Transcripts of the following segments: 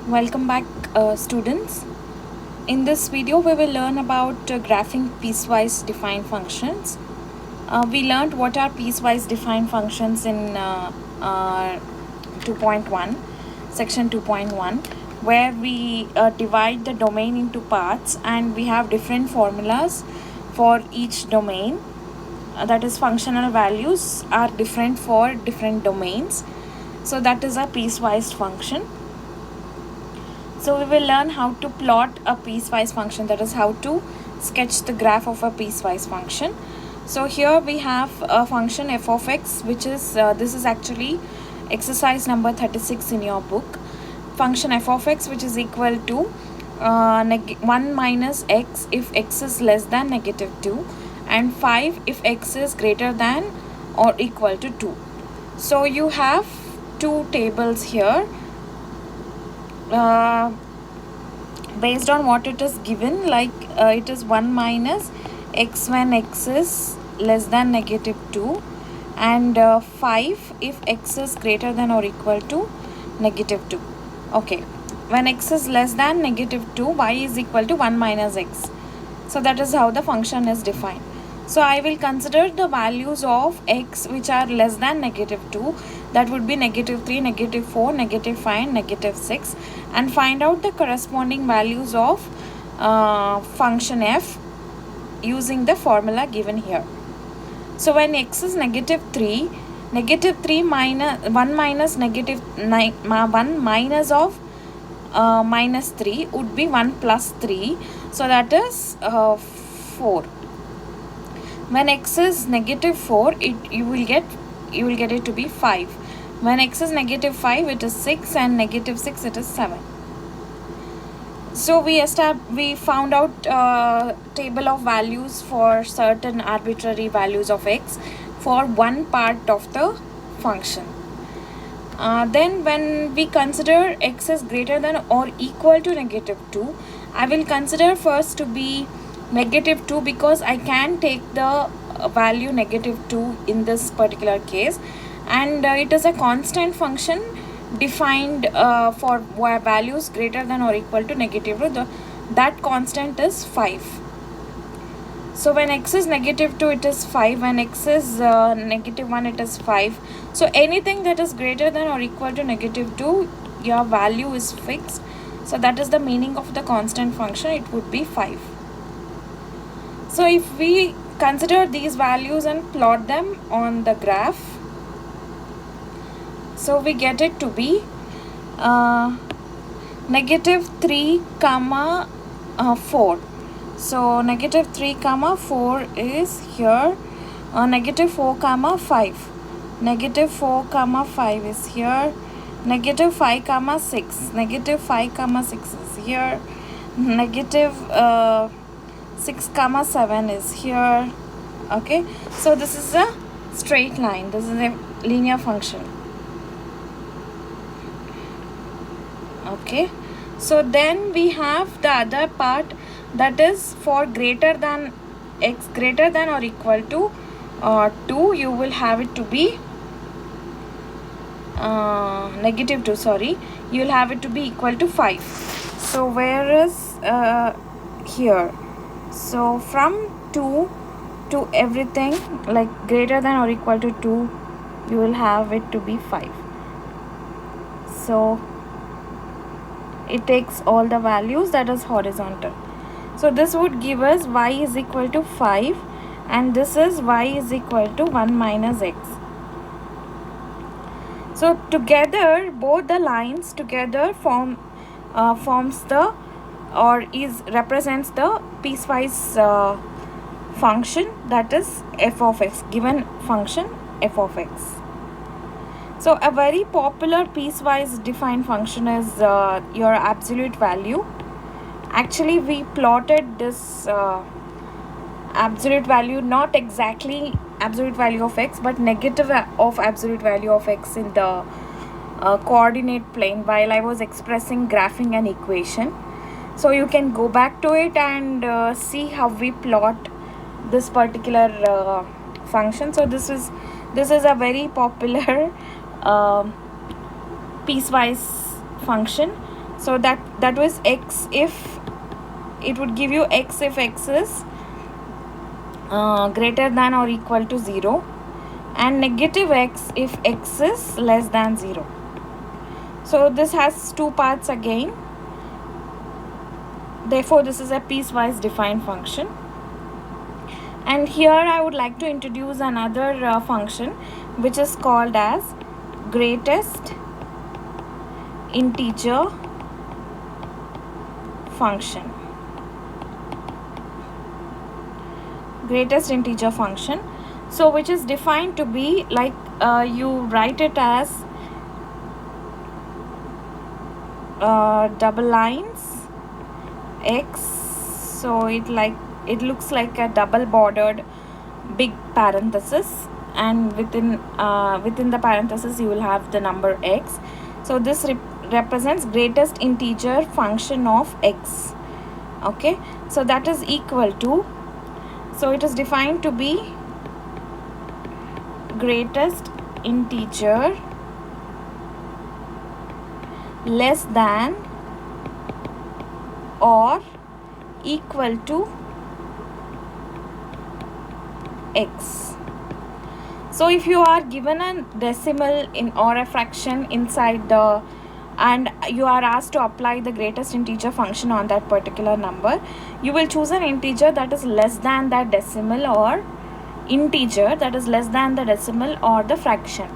Welcome back, students. In this video, we will learn about graphing piecewise defined functions. We learned what are piecewise defined functions in 2.1, section 2.1, where we divide the domain into parts and we have different formulas for each domain. That is, functional values are different for different domains. So that is a piecewise function. So we will learn how to plot a piecewise function, that is how to sketch the graph of a piecewise function. So here we have a function f of x, which is this is actually exercise number 36 in your book. Function f of x, which is equal to 1 minus x if x is less than negative 2 and 5 if x is greater than or equal to 2. So you have two tables here. Based on what it is given, like it is 1 minus x when x is less than negative 2 and 5 if x is greater than or equal to negative 2. Okay, when x is less than negative 2, y is equal to 1 minus x. So that is how the function is defined. So I will consider the values of x which are less than negative 2, that would be negative 3, negative 4, negative 5 and negative 6, and find out the corresponding values of function f using the formula given here. So when x is negative 3 minus 1 minus negative 9, 1 minus of minus 3 would be 1 plus 3, so that is 4. When x is negative 4, you will get it to be 5. When x is negative 5, it is 6, and negative 6, it is 7. So we found out table of values for certain arbitrary values of x for one part of the function. Then when we consider x is greater than or equal to negative 2, I will consider first to be negative 2, because I can take the value negative 2 in this particular case, and it is a constant function defined for values greater than or equal to negative 2. That constant is 5. So when x is negative 2, it is 5. When x is negative 1, it is 5. So anything that is greater than or equal to negative 2, your value is fixed. So that is the meaning of the constant function. It would be 5. So if we consider these values and plot them on the graph, so we get it to be negative 3 comma 4. So negative 3 comma 4 is here. Negative 4 comma 5. Negative 4 comma 5 is here. Negative 5 comma 6. Negative 5 comma 6 is here. Negative 6 comma 7 is here. Okay, so this is a straight line. This is a linear function. Okay, so then we have the other part, that is for greater than x greater than or equal to 2, you will have it to be negative 2, sorry, you will have it to be equal to 5. So where is here? So from 2 to everything like greater than or equal to 2, you will have it to be 5. So it takes all the values, that is horizontal. So this would give us y is equal to 5, and this is y is equal to 1 minus x. So together, both the lines together forms the or is represents the piecewise function, that is f of x, given function f of x. So a very popular piecewise defined function is your absolute value. Actually, we plotted this absolute value, not exactly absolute value of x, but negative of absolute value of x in the coordinate plane while I was expressing graphing an equation. So you can go back to it and see how we plot this particular function. So this is a very popular piecewise function So that was x if it would give you x if x is greater than or equal to 0, and negative x if x is less than 0. So this has two parts again. Therefore this is a piecewise defined function. And here I would like to introduce another function which is called as greatest integer function. Greatest integer function. So which is defined to be like you write it as double lines x. So it looks like a double bordered big parenthesis, and within the parenthesis you will have the number x. So this represents greatest integer function of x. Okay, so that is equal to, so it is defined to be greatest integer less than or equal to x. So if you are given a decimal in or a fraction inside the, and you are asked to apply the greatest integer function on that particular number, you will choose an integer that is less than that decimal, or integer that is less than the decimal or the fraction.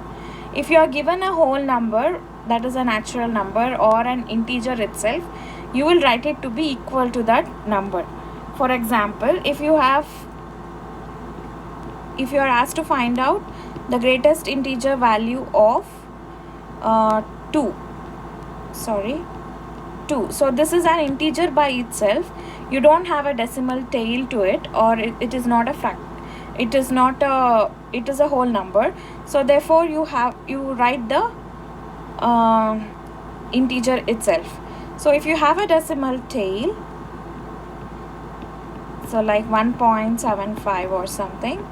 If you are given a whole number, that is a natural number or an integer itself, you will write it to be equal to that number. For example, if you are asked to find out the greatest integer value of 2. So this is an integer by itself. You don't have a decimal tail to it, or it is not a fact. It is a whole number. So therefore you write the integer itself. So if you have a decimal tail, so like 1.75 or something,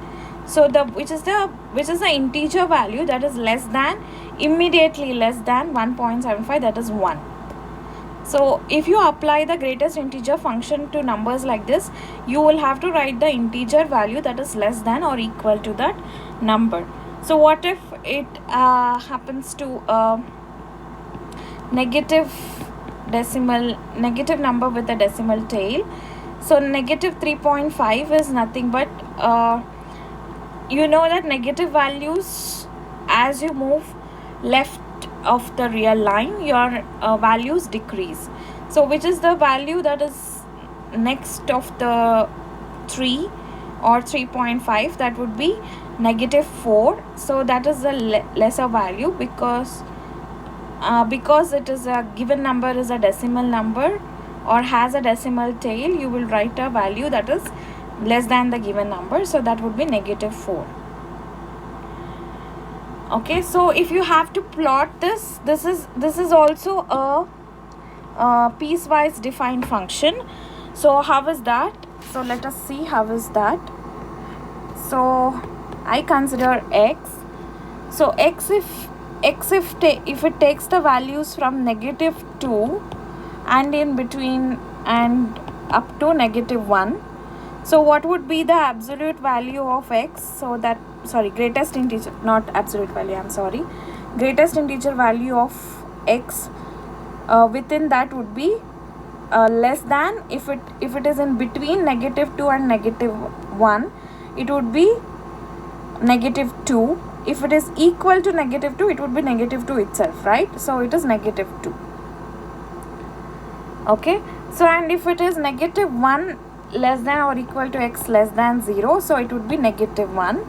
so which is the integer value that is immediately less than 1.75, that is 1. So if you apply the greatest integer function to numbers like this, you will have to write the integer value that is less than or equal to that number. So what if it happens to negative number with a decimal tail? So negative 3.5 is nothing but you know that negative values, as you move left of the real line, your values decrease. So which is the value that is next of the 3 or 3.5? That would be negative 4. So that is the lesser value, because it is a given number is a decimal number or has a decimal tail, you will write a value that is less than the given number. So that would be negative 4. Okay, so if you have to plot this is also a piecewise defined function. So how is that? So let us see how is that. So I consider x. So x if it takes the values from negative 2 and in between and up to negative 1. So what would be the absolute value of x? So that, greatest integer, not absolute value, I'm sorry. Greatest integer value of x within that would be less than, if it is in between negative 2 and negative 1, it would be negative 2. If it is equal to negative 2, it would be negative 2 itself, right? So it is negative 2. Okay, so and if it is negative 1 less than or equal to x less than 0, so it would be negative 1.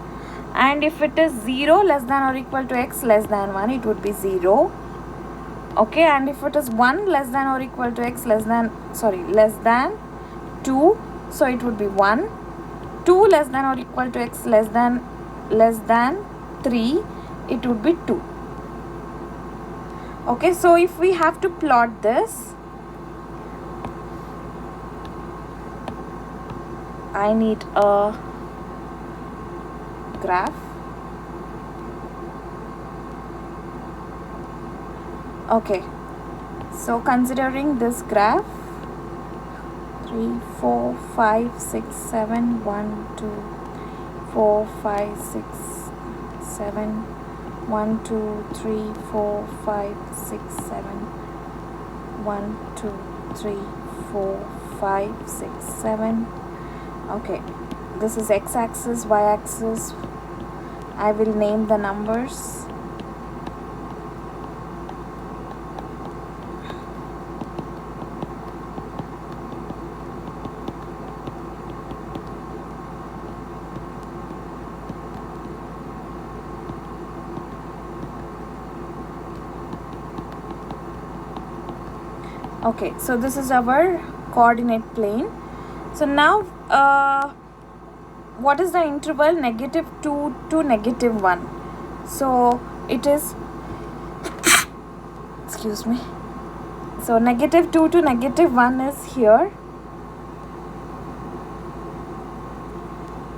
And if it is 0 less than or equal to x less than 1, it would be 0. Okay, and if it is 1 less than or equal to x less than 2, so it would be 1. 2 less than or equal to x less than 3, it would be 2. Okay, so if we have to plot this, I need a graph. Okay, So considering this graph, 3, 4, 5, 6, 7, 1, 2, 4, 5, 6, 7, 1, 2, 3, 4, 5, 6, 7, 1, 2, 3, 4, 5, 6, 7. Okay, this is x-axis, y-axis. I will name the numbers. Okay, so this is our coordinate plane. So now what is the interval -2 to -1? So it is, excuse me, so -2 to -1 is here.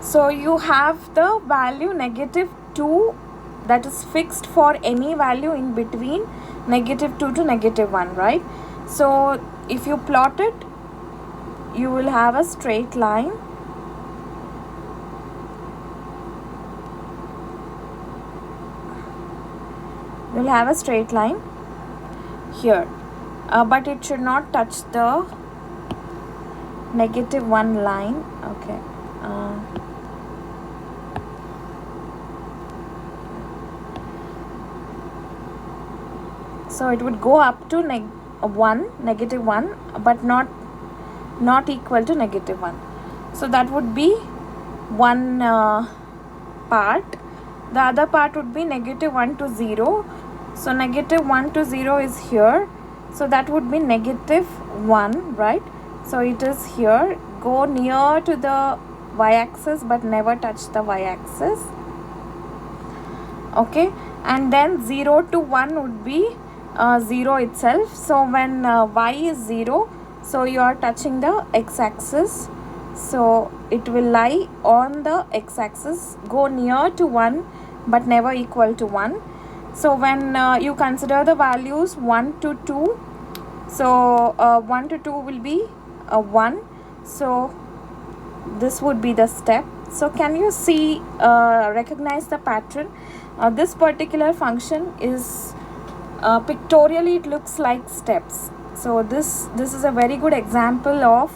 So you have the value -2 that is fixed for any value in between -2 to -1, right? So if you plot it, you will have a straight line. You'll have a straight line here, but it should not touch the -1 line. Okay. So it would go up to -1, but not equal to -1. So that would be one part. The other part would be -1 to 0. So -1 to 0 is here. So that would be -1, right? So it is here. Go near to the y-axis but never touch the y-axis. Okay, and then 0 to 1 would be 0 itself. So when y is 0, so you are touching the x-axis, so it will lie on the x-axis. Go near to 1 but never equal to 1. So when you consider the values 1 to 2, so 1 to 2 will be 1. So this would be the step. So can you see, recognize the pattern? This particular function is pictorially it looks like steps. So this is a very good example of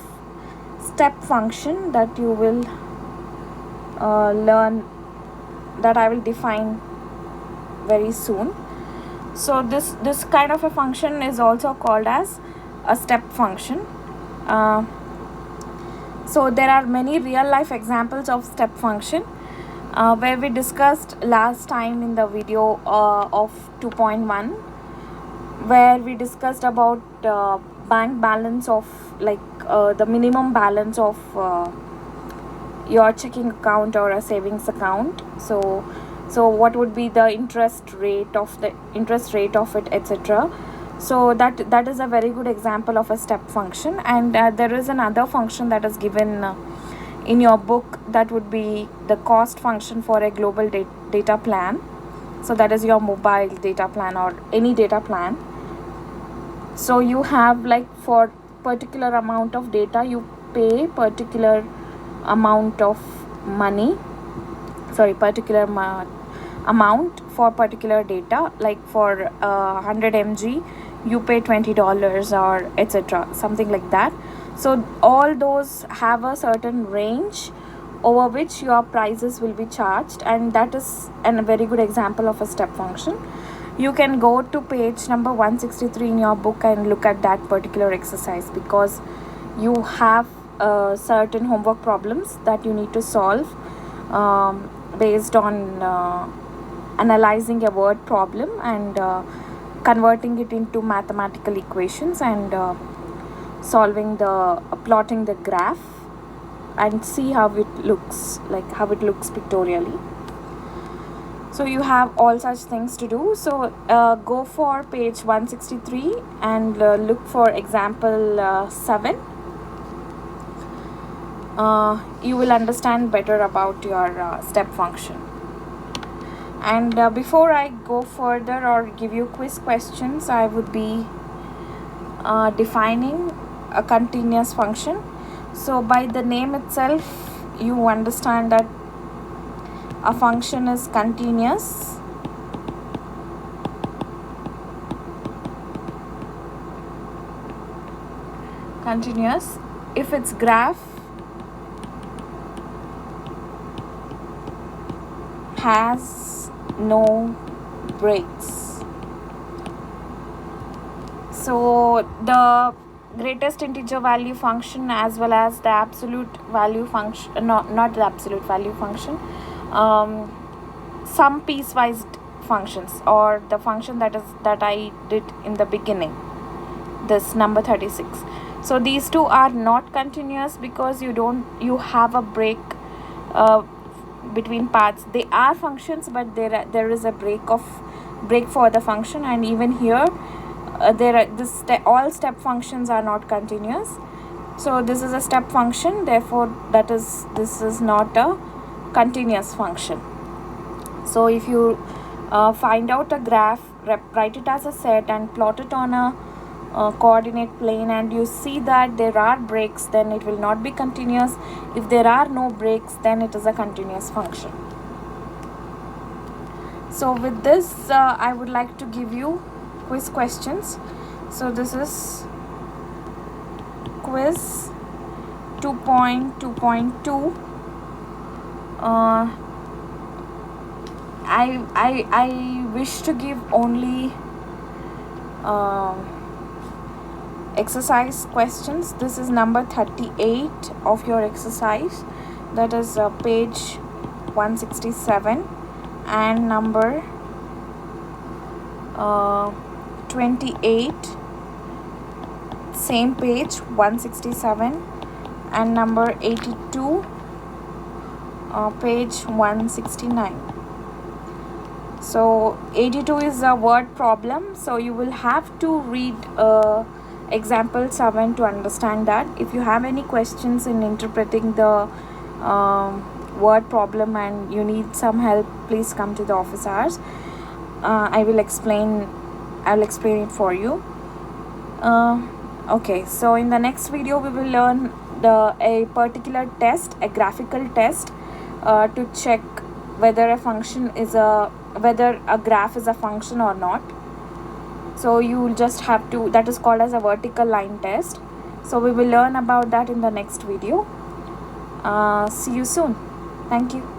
step function that you will learn, that I will define very soon. So this kind of a function is also called as a step function. So there are many real life examples of step function, where we discussed last time in the video of 2.1, where we discussed about bank balance of the minimum balance of your checking account or a savings account. So what would be the interest rate of it, etc. So that is a very good example of a step function. And there is another function that is given in your book, that would be the cost function for a global data plan. So that is your mobile data plan or any data plan. So you have, like, for particular amount of data, you pay particular amount of money, particular amount for particular data. Like for 100 mg you pay $20 or etc., something like that. So all those have a certain range over which your prices will be charged, and that is a very good example of a step function. You can go to page number 163 in your book and look at that particular exercise, because you have certain homework problems that you need to solve based on analyzing a word problem and converting it into mathematical equations and plotting the graph and see how it looks pictorially. So you have all such things to do. So go for page 163 and look for example 7. You will understand better about your step function. And before I go further or give you quiz questions, I would be defining a continuous function. So by the name itself you understand that a function is continuous. If its graph has no breaks. So the greatest integer value function as well as the absolute value function, not the absolute value function, some piecewise functions, or the function that I did in the beginning, this number 36. So these two are not continuous because you have a break between parts. They are functions, but there is a break for the function, and even here all step functions are not continuous. So this is a step function, therefore this is not a continuous function. So if you find out a graph, write it as a set and plot it on a coordinate plane, and you see that there are breaks, then it will not be continuous. If there are no breaks, then it is a continuous function. So with this I would like to give you quiz questions. So this is quiz 2.2.2. I wish to give only exercise questions. This is number 38 of your exercise, that is page 167, and number 28, same page 167, and number 82, page 169. So 82 is a word problem, so you will have to read example 7 to understand that. If you have any questions in interpreting the word problem and you need some help, please come to the office hours. I'll explain it for you. Okay, so in the next video we will learn a particular test, a graphical test, to check whether whether a graph is a function or not. So you will just have to, that is called as a vertical line test. So we will learn about that in the next video. See you soon. Thank you.